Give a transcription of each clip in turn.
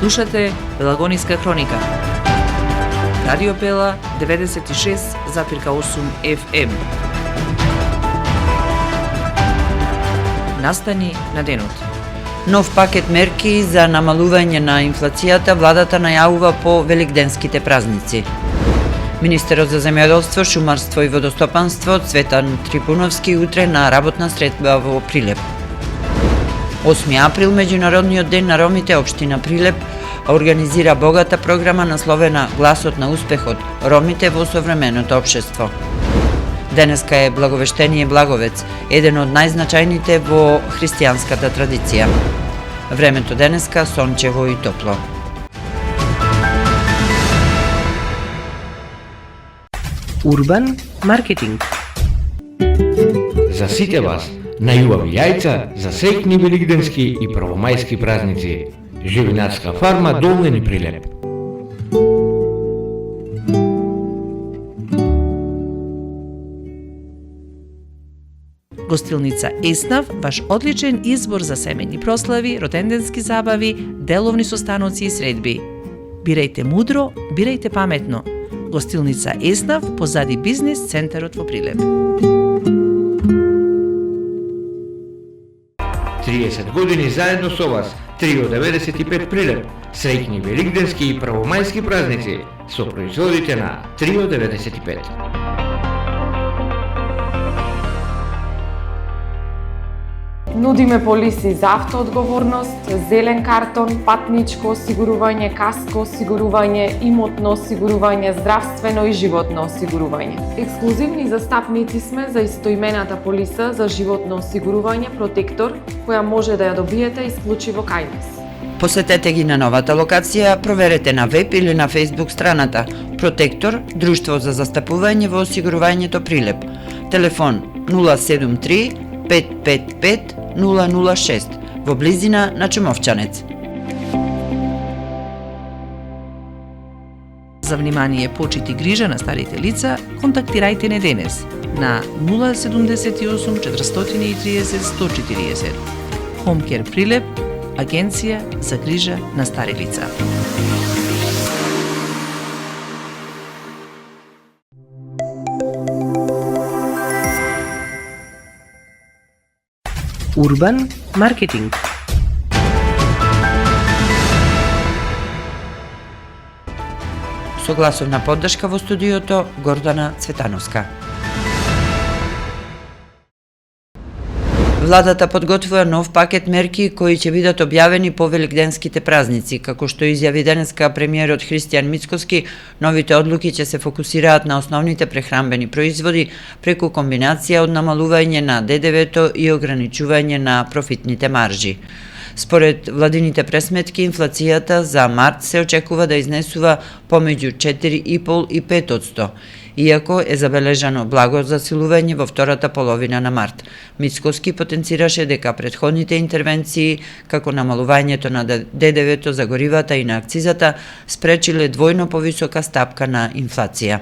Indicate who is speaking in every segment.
Speaker 1: Слушате Пелагониска хроника. Радио Пела 96,8 FM. Настани на денот.
Speaker 2: Нов пакет мерки за намалување на инфлацијата владата најавува по великденските празници. Министерот за земјоделство, шумарство и водостопанство Цветан Трипуновски утре на работна средба во Прилеп. 8 април, меѓународниот ден на ромите, општина Прилеп организира богата програма насловена Гласот на успехот – ромите во современото општество. Денеска е Благовештение Благовец, еден од најзначајните во христијанската традиција. Времето денеска сончево и топло.
Speaker 1: Урбан маркетинг.
Speaker 3: За сите вас, најубави јајца за среќни великденски и првомајски празници. Живинарска фарма Долнени Прилеп.
Speaker 1: Гостилница Еснав, ваш одличен избор за семејни прослави, роденденски забави, деловни состаноци и средби. Бирајте мудро, бирајте паметно. Гостилница Еснав, позади бизнес центарот во Прилеп.
Speaker 3: 30 години заедно со вас, Трио 95 Прилеп, среќни великденски и првомајски празници со производите на Трио 95.
Speaker 4: Нудиме полиси за автоодговорност, зелен картон, патничко осигурување, каско осигурување, имотно осигурување, здравствено и животно осигурување. Ексклузивни застапници сме за истоимената полиса за животно осигурување Протектор, која може да ја добиете исклучиво кај нас.
Speaker 2: Посетете ги на новата локација, проверете на веб или на Facebook страната Протектор, Друштво за застапување во осигурувањето Прилеп. Телефон 073 555 006 во близина на Чумовчанец.
Speaker 1: За внимание, почит и грижа на старите лица, контактирајте не денес на 078 430 140. Хомкер Прилеп, агенција за грижа на стари лица. Урбан маркетинг.
Speaker 2: Со гласовна поддршка во студиото Гордана Цветановска. Владата подготвува нов пакет мерки кои ќе бидат објавени по великденските празници. Како што изјави денеска премиерот Христијан Мицкоски, новите одлуки ќе се фокусираат на основните прехранбени производи преку комбинација од намалување на ДДВ-то и ограничување на профитните маржи. Според владините пресметки, инфлацијата за март се очекува да изнесува помеѓу 4,5 и 5%, иако е забележано благо засилување во втората половина на март. Мицкоски потенцираше дека претходните интервенции, како намалувањето на ДДВ-то за горивата и на акцизата, спречиле двојно повисока стапка на инфлација.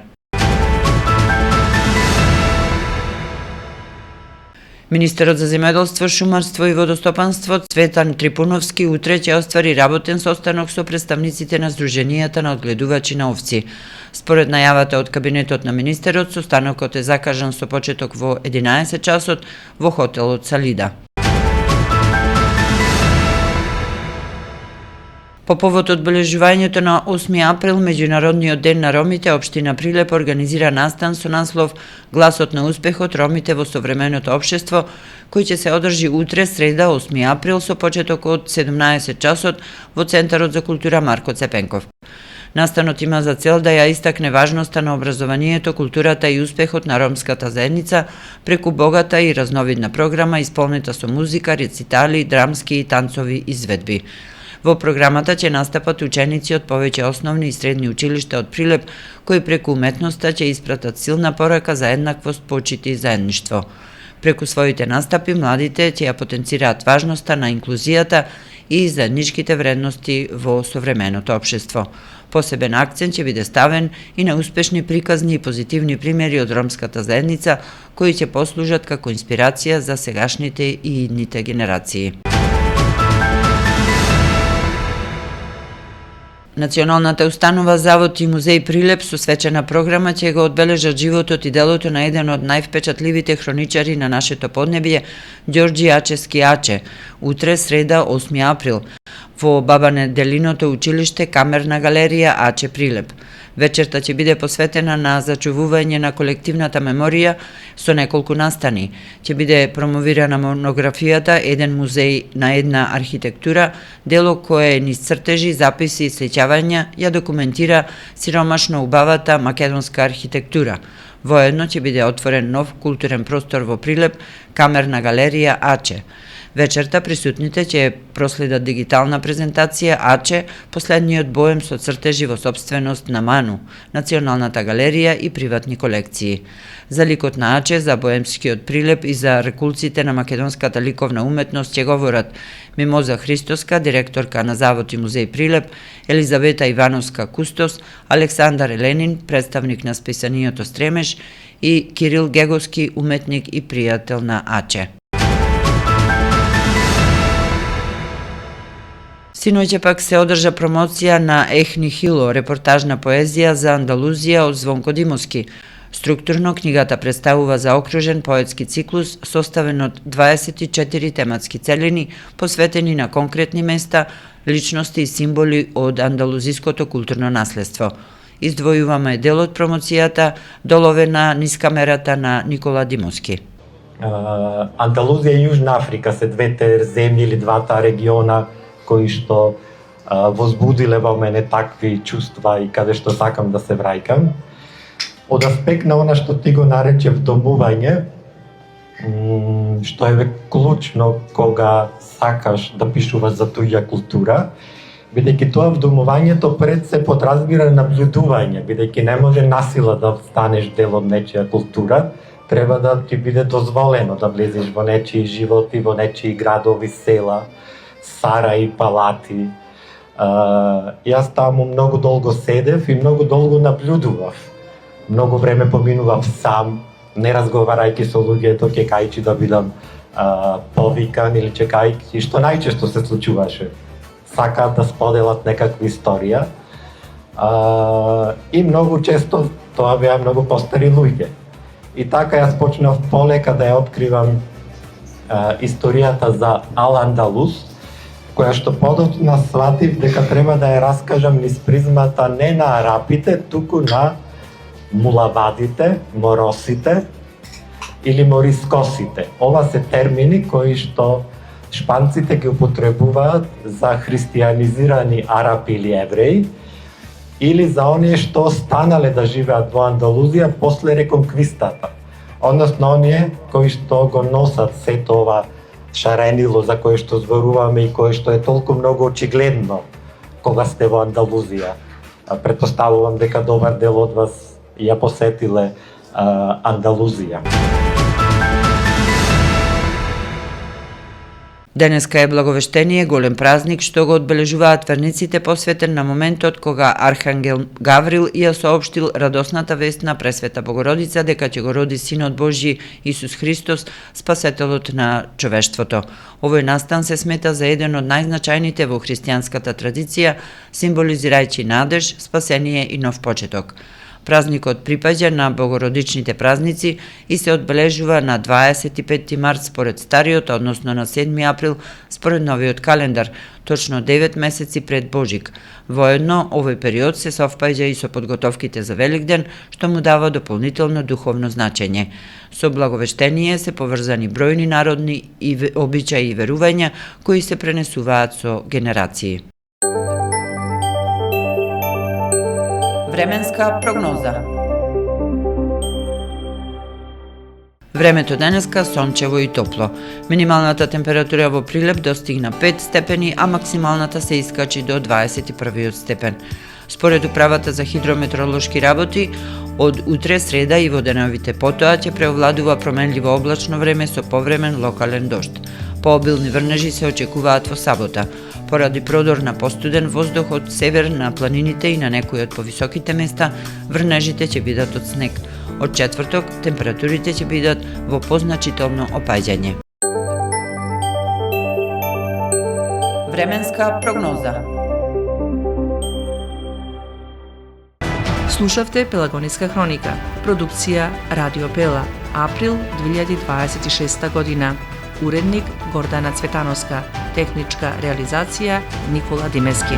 Speaker 2: Министерот за земјоделство, шумарство и водостопанство Цветан Трипуновски утре ќе оствари работен состанок со представниците на Сдруженијата на одгледувачи на овци. Според најавата од кабинетот на министерот, состанокот е закажан со почеток во 11 часот во хотелот Салида. По повод одбележувањето на 8 април, меѓународниот ден на ромите, општина Прилеп организира настан со наслов Гласот на успехот – ромите во современото општество, кој ќе се одржи утре, среда, 8 април, со почеток од 17 часот во Центарот за култура Марко Цепенков. Настанот има за цел да ја истакне важноста на образованието, културата и успехот на ромската заедница преку богата и разновидна програма исполнета со музика, рецитали, драмски и танцови изведби. Во програмата ќе настапат ученици од повеќе основни и средни училишта од Прилеп, кои преку уметноста ќе испратат силна порака за еднаквост, почит и заедништво. Преку своите настапи, младите ќе ја потенцираат важноста на инклузијата и заедничките вредности во современото општество. Посебен акцент ќе биде ставен и на успешни приказни и позитивни примери од ромската заедница, кои ќе послужат како инспирација за сегашните и идните генерации. Националната установа Завод и музеј Прилеп со свечена програма ќе го одбележат животот и делото на еден од највпечатливите хроничари на нашето поднебје, Ѓорѓи Ачевски Аче, утре среда 8 април, во Баба Неделиното училиште Камерна галерија Аче Прилеп. Вечерта ќе биде посветена на зачувување на колективната меморија со неколку настани. Ќе биде промовирана монографијата Еден музеј на една архитектура, дело кое низ цртежи, записи и сличавања ја документира сиромашно убавата македонска архитектура. Воедно ќе биде отворен нов културен простор во Прилеп, Камерна галерија Аче. Вечерта присутните ќе проследат дигитална презентација Аче, последниот боем со цртежи во сопственост на МАНУ, Националната галерија и приватни колекции. За ликот на Аче, за боемскиот Прилеп и за рекулците на македонската ликовна уметност ќе говорат Мимоза Христоска, директорка на Завод и музеј Прилеп, Елизавета Ивановска Кустос, Александар Еленин, представник на списанието Стремеш и Кирил Геговски, уметник и пријател на Аче. Синоќe пак се одржа промоција на Ехни Хило, репортажна поезија за Андалузија од Звонко Димовски. Структурно книгата представува заокружен поетски циклус составен од 24 тематски целини посветени на конкретни места, личности и символи од андалузиското културно наследство. Издвојуваме дел од промоцијата Доловена низ камерата на Никола Димовски.
Speaker 5: Андалузија и Јужна Африка се двете земји или двата региона кои што возбудиле во мене такви чувства и каде што сакам да се враќам. Од аспект на она што ти го нарече вдомување, што е клучно кога сакаш да пишуваш за туѓа култура, бидејќи тоа вдомувањето пред се подразбира наблюдување, бидејќи не може насила да станеш дел од нечија култура, треба да ти биде дозволено да влезеш во нечии животи, во нечии градови, села, сараи, палати. Јас таму многу долго седев и многу долго наблюдував. Многу време поминував сам, не разговарајќи со луѓето, чекајќи да бидам повикан или чекајќи, што најчесто се случуваше. Сакаат да споделат некаква историја. И многу често тоа беа многу постари луѓе. И така јас почнав полека да ја откривам историјата за Ал-Андалус, која што подоцна сватив дека треба да ја раскажам низ призмата не на арапите, туку на мулавадите, моросите или морискосите. Ова се термини кои што шпанците ги употребуваат за христијанизирани арапи или евреи, или за оние што останале да живеат во Андалузија после реконквистата. Односно оние кои што го носат сето ова шаренило за кое што зборуваме и кое што е толку многу очигледно кога сте во Андалузија. Претпоставувам дека добар дел од вас ја посетиле Андалузија.
Speaker 2: Денеска е Благовештение, голем празник што го одбележуваат верниците, посветен на моментот кога Архангел Гаврил ја соопштил радосната вест на Пресвета Богородица дека ќе го роди Синот Божји Исус Христос, спасителот на човештвото. Овој настан се смета за еден од најзначајните во христијанската традиција, символизирајќи надеж, спасение и нов почеток. Празникот припаѓа на богородичните празници и се одбележува на 25 март според стариот, односно на 7 април според новиот календар, точно 9 месеци пред Божик. Воедно, овој период се совпаѓа и со подготовките за Великден, што му дава дополнително духовно значење. Со Благовештение се поврзани бројни народни обичаи и верувања кои се пренесуваат со генерации. Временска прогноза. Времето денеска сончево и топло. Минималната температура во Прилеп достигна 5 степени, а максималната се искачи до 21 степен. Според управата за хидрометеоролошки работи, од утре среда и во деновите потоа ќе преовладува променливо облачно време со повремен локален дожд. Пообилни врнежи се очекуваат во сабота. Поради продор на постуден воздух од север на планините и на некои од повисоките места, врнежите ќе бидат од снег. Од четврток, температурите ќе бидат во позначително опаѓање. Временска прогноза.
Speaker 1: Слушавте Пелагониска хроника, продукција Радио Пела, април 2026 година. Уредник Гордана Цветановска, техничка реализација Никола Димески.